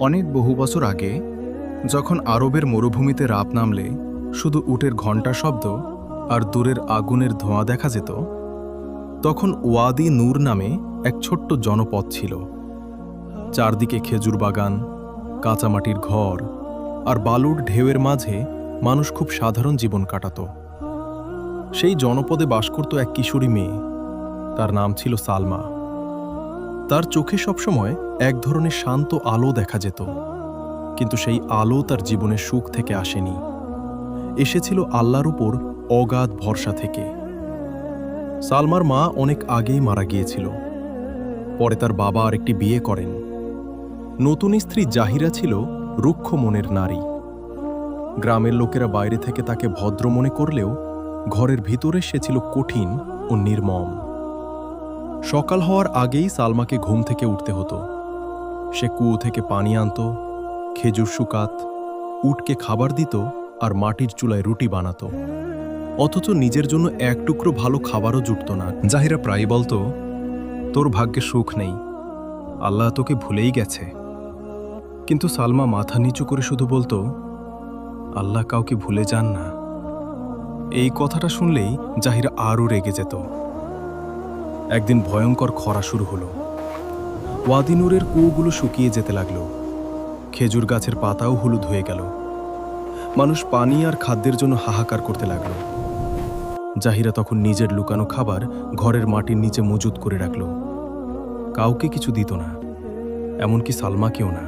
অনেক বহু বছর আগে যখন আরবের মরুভূমিতে রাত নামলে শুধু উটের ঘণ্টা শব্দ আর দূরের আগুনের ধোঁয়া দেখা যেত, তখন ওয়াদি নূর নামে এক ছোট্ট জনপদ ছিল। চারদিকে খেজুর বাগান, কাঁচামাটির ঘর আর বালুর ঢেউয়ের মাঝে মানুষ খুব সাধারণ জীবন কাটাত। সেই জনপদে বাস করত এক কিশোরী মেয়ে, তার নাম ছিল সালমা। তার চোখে সবসময় এক ধরনের শান্ত আলো দেখা যেত, কিন্তু সেই আলো তার জীবনের সুখ থেকে আসেনি, এসেছিল আল্লাহর উপর অগাধ ভরসা থেকে। সালমার মা অনেক আগেই মারা গিয়েছিল। পরে তার বাবা আরেকটি বিয়ে করেন। নতুন স্ত্রী জাহিরা ছিল রুক্ষ মনের নারী। গ্রামের লোকেরা বাইরে থেকে তাকে ভদ্র মনে করলেও ঘরের ভিতরে সে ছিল কঠিন ও নির্মম। সকাল হওয়ার আগেই সালমাকে ঘুম থেকে উঠতে হতো। সে কুয়ো থেকে পানি আনত, খেজুর শুকাত, উটকে খাবার দিত আর মাটির চুলায় রুটি বানাত। অথচ নিজের জন্য এক টুকরো ভালো খাবারও জুটত না। জাহিরা প্রায়ই বলতো, তোর ভাগ্যে সুখ নেই, আল্লাহ তোকে ভুলেই গেছে। কিন্তু সালমা মাথা নিচু করে শুধু বলতো, আল্লাহ কাউকে ভুলে যান না। এই কথাটা শুনলেই জাহিরা আরও রেগে যেত। একদিন ভয়ঙ্কর খরা শুরু হলো। ওয়াদি নূরের কুয়োগুলো শুকিয়ে যেতে লাগলো। খেজুর গাছের পাতাও হলুদ হয়ে গেল। মানুষ পানি আর খাদ্যের জন্য হাহাকার করতে লাগলো। জাহিরা তখন নিজের লুকানো খাবার ঘরের মাটির নিচে মজুত করে রাখল। কাউকে কিছু দিত না, এমনকি সালমাকেও না।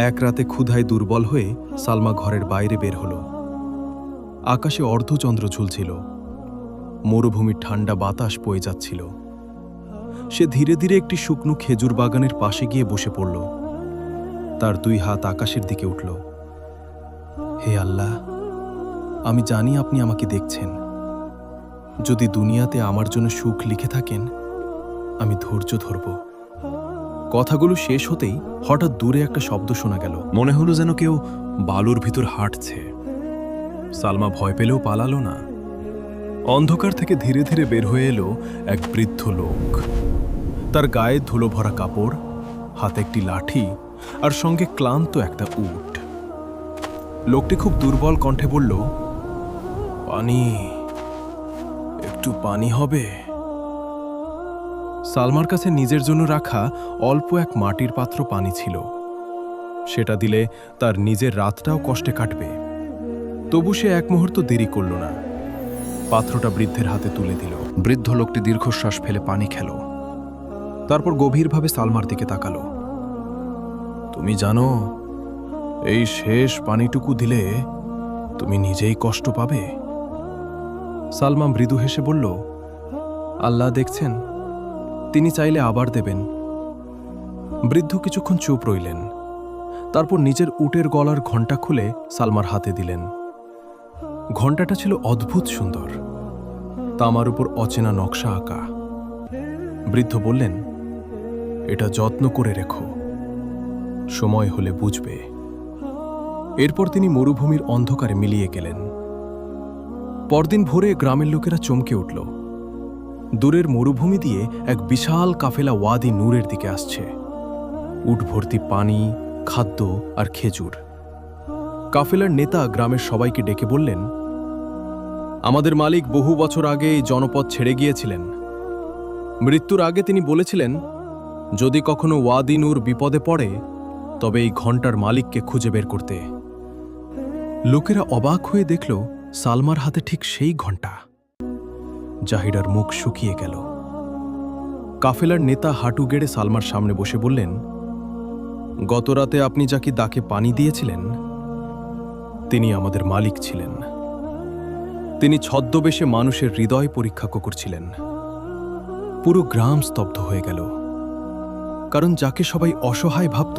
এক রাতে ক্ষুধায় দুর্বল হয়ে সালমা ঘরের বাইরে বের হলো। আকাশে অর্ধচন্দ্র ঝুলছিল, মরুভূমির ঠান্ডা বাতাস বয়ে যাচ্ছিল। সে ধীরে ধীরে একটি শুকনো খেজুর বাগানের পাশে গিয়ে বসে পড়ল। তার দুই হাত আকাশের দিকে উঠল। হে আল্লাহ, আমি জানি আপনি আমাকে দেখছেন। যদি দুনিয়াতে আমার জন্য সুখ লিখে থাকেন, আমি ধৈর্য ধরব। কথাগুলো শেষ হতেই হঠাৎ দূরে একটা শব্দ শোনা গেল। মনে হলো যেন কেউ বালুর ভিতর হাঁটছে। সালমা ভয় পেলেও পালালো না। অন্ধকার থেকে ধীরে ধীরে বের হয়ে এলো এক বৃদ্ধ লোক। তার গায়ে ধুলো ভরা কাপড়, হাতে একটি লাঠি আর সঙ্গে ক্লান্ত একটা উট। লোকটি খুব দুর্বল কণ্ঠে বলল, পানি, একটু পানি হবে? সালমার কাছে নিজের জন্য রাখা অল্প এক মাটির পাত্র পানি ছিল। সেটা দিলে তার নিজের রাতটাও কষ্টে কাটবে। তবু সে এক মুহূর্ত দেরি করল না। পাত্রটা বৃদ্ধের হাতে তুলে দিল। বৃদ্ধ লোকটি দীর্ঘশ্বাস ফেলে পানি খেল। তারপর গভীরভাবে সালমার দিকে তাকালো। তুমি জানো, এই শেষ পানিটুকু দিলে তুমি নিজেই কষ্ট পাবে। সালমা মৃদু হেসে বলল, আল্লাহ দেখছেন, তিনি চাইলে আবার দেবেন। বৃদ্ধ কিছুক্ষণ চুপ রইলেন। তারপর নিজের উটের গলার ঘণ্টা খুলে সালমার হাতে দিলেন। ঘণ্টাটা ছিল অদ্ভুত সুন্দর, তামার উপর অচেনা নকশা আঁকা। বৃদ্ধ বললেন, এটা যত্ন করে রেখো, সময় হলে বুঝবে। এরপর তিনি মরুভূমির অন্ধকারে মিলিয়ে গেলেন। পরদিন ভোরে গ্রামের লোকেরা চমকে উঠল। দূরের মরুভূমি দিয়ে এক বিশাল কাফেলা ওয়াদি নূরের দিকে আসছে। উট ভর্তি পানি, খাদ্য আর খেজুর। কাফেলার নেতা গ্রামের সবাইকে ডেকে বললেন, আমাদের মালিক বহু বছর আগে এই জনপদ ছেড়ে গিয়েছিলেন। মৃত্যুর আগে তিনি বলেছিলেন, যদি কখনো ওয়াদি নূর বিপদে পড়ে তবে এই ঘণ্টার মালিককে খুঁজে বের করতে। লোকেরা অবাক হয়ে দেখল সালমার হাতে ঠিক সেই ঘণ্টা। জাহিরার মুখ শুকিয়ে গেল। কাফেলার নেতা হাঁটু গেড়ে সালমার সামনে বসে বললেন, গতরাতে আপনি যাকে দাকে পানি দিয়েছিলেন, তিনি আমাদের মালিক ছিলেন। তিনি ছদ্মবেশে মানুষের হৃদয় পরীক্ষা করছিলেন। পুরো গ্রাম স্তব্ধ হয়ে গেল, কারণ যাকে সবাই অসহায় ভাবত,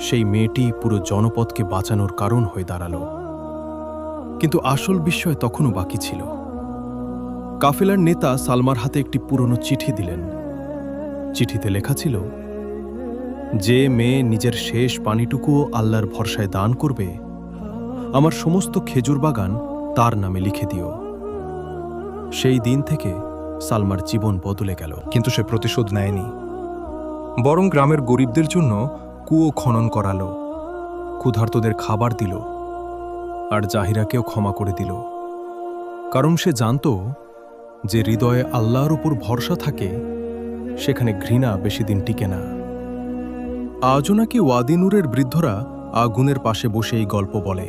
সেই মেয়েটি পুরো জনপদকে বাঁচানোর কারণ হয়ে দাঁড়াল। কিন্তু আসল বিস্ময় তখনও বাকি ছিল। কাফেলার নেতা সালমার হাতে একটি পুরনো চিঠি দিলেন। চিঠিতে লেখা ছিল, যে মেয়ে নিজের শেষ পানিটুকুও আল্লাহর ভরসায় দান করবে, আমার সমস্ত খেজুর বাগান তার নামে লিখে দিও। সেই দিন থেকে সালমার জীবন বদলে গেল। কিন্তু সে প্রতিশোধ নেয়নি, বরং গ্রামের গরিবদের জন্য কুয়ো খনন করালো, ক্ষুধার্তদের খাবার দিল, আর জাহিরাকেও ক্ষমা করে দিল। কারণ সে জানত যে হৃদয়ে আল্লাহর উপর ভরসা থাকে সেখানে ঘৃণা বেশি দিন টিকে না। আজও নাকি ওয়াদি নূরের বৃদ্ধরা আগুনের পাশে বসে এই গল্প বলে।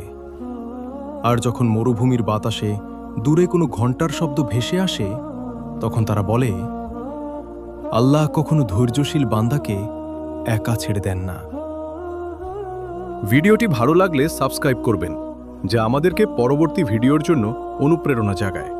আর যখন মরুভূমির বাতাসে দূরে কোনো ঘণ্টার শব্দ ভেসে আসে, তখন তারা বলে, আল্লাহ কখনো ধৈর্যশীল বান্দাকে একা ছেড়ে দেন না। ভিডিওটি ভালো লাগলে সাবস্ক্রাইব করবেন, যা আমাদেরকে পরবর্তী ভিডিওর জন্য অনুপ্রেরণা জাগায়।